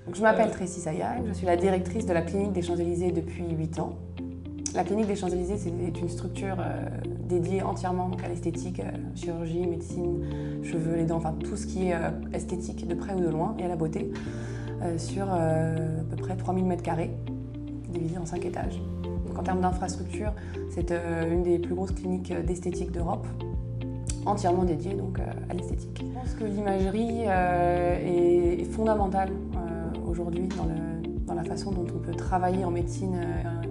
Donc, je m'appelle Tracy Sayag, je suis la directrice de la clinique des Champs-Élysées depuis 8 ans. La clinique des Champs-Élysées, c'est une structure dédiée entièrement à l'esthétique, chirurgie, médecine, cheveux, les dents, enfin tout ce qui est esthétique de près ou de loin, et à la beauté, sur à peu près 3000 m², divisé en 5 étages. Donc en termes d'infrastructure, c'est une des plus grosses cliniques d'esthétique d'Europe, entièrement dédiée donc, à l'esthétique. Je pense que l'imagerie est fondamentale aujourd'hui dans la façon dont on peut travailler en médecine,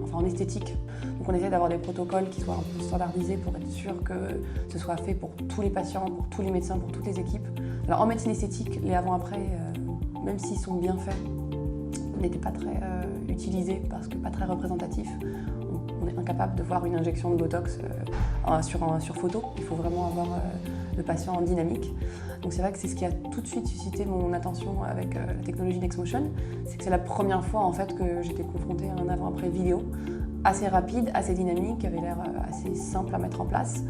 enfin en esthétique. Donc on essaie d'avoir des protocoles qui soient un peu standardisés pour être sûr que ce soit fait pour tous les patients, pour tous les médecins, pour toutes les équipes. Alors en médecine esthétique, les avant-après, même s'ils sont bien faits, n'étaient pas très utilisés parce que pas très représentatifs. On est incapable de voir une injection de Botox sur photo. Il faut vraiment avoir le patient en dynamique. Donc c'est vrai que c'est ce qui a tout de suite suscité mon attention avec la technologie NextMotion. C'est que c'est la première fois en fait que j'étais confrontée à un avant-après vidéo assez rapide, assez dynamique, qui avait l'air assez simple à mettre en place.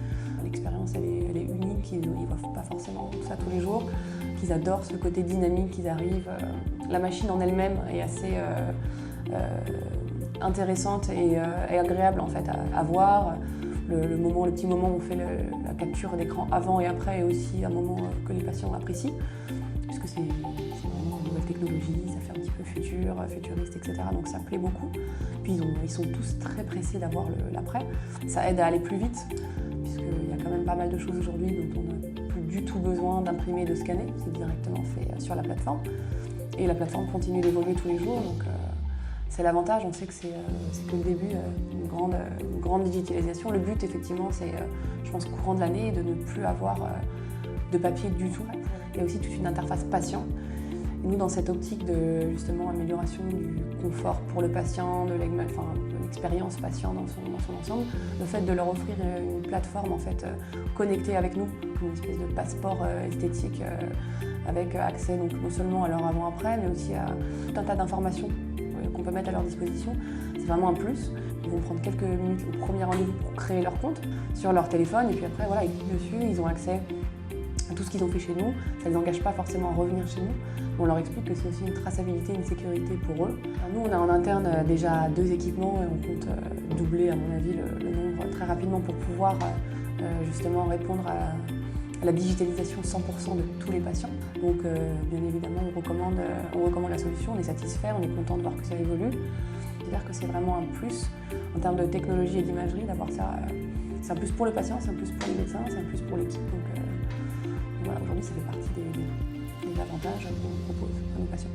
L'expérience elle est unique, ils ne voient pas forcément tout ça tous les jours. Qu'ils adorent ce côté dynamique, qu'ils arrivent. La machine en elle-même est assez intéressante et agréable en fait à voir. Le petit moment où on fait la capture d'écran avant et après est aussi un moment que les patients apprécient, puisque c'est vraiment une nouvelle technologie, ça fait un petit peu futuriste, etc. Donc ça plaît beaucoup. Puis ils sont tous très pressés d'avoir l'après. Ça aide à aller plus vite, puisqu'il y a quand même pas mal de choses aujourd'hui dont on n'a plus du tout besoin d'imprimer, de scanner. C'est directement fait sur la plateforme. Et la plateforme continue d'évoluer tous les jours. Donc, c'est l'avantage, on sait que c'est que le début d'une grande digitalisation. Le but, effectivement, c'est, je pense, courant de l'année, de ne plus avoir de papier du tout. Il y a aussi toute une interface patient. Et nous, dans cette optique de, justement, amélioration du confort pour le patient, de l'expérience patient dans son ensemble, le fait de leur offrir une plateforme, en fait, connectée avec nous, une espèce de passeport esthétique avec accès donc, non seulement à leur avant-après, mais aussi à tout un tas d'informations qu'on peut mettre à leur disposition. C'est vraiment un plus. Ils vont prendre quelques minutes au premier rendez-vous pour créer leur compte sur leur téléphone et puis après voilà, ils cliquent dessus, ils ont accès à tout ce qu'ils ont fait chez nous. Ça ne les engage pas forcément à revenir chez nous. On leur explique que c'est aussi une traçabilité, une sécurité pour eux. Alors nous, on a en interne déjà 2 équipements et on compte doubler à mon avis le nombre très rapidement pour pouvoir justement répondre à la digitalisation 100% de tous les patients. Donc bien évidemment, on recommande la solution, on est satisfait, on est content de voir que ça évolue. C'est-à-dire que c'est vraiment un plus en termes de technologie et d'imagerie d'avoir ça. C'est un plus pour le patient, c'est un plus pour les médecins, c'est un plus pour l'équipe. Donc voilà, aujourd'hui, ça fait partie des avantages qu'on propose à nos patients.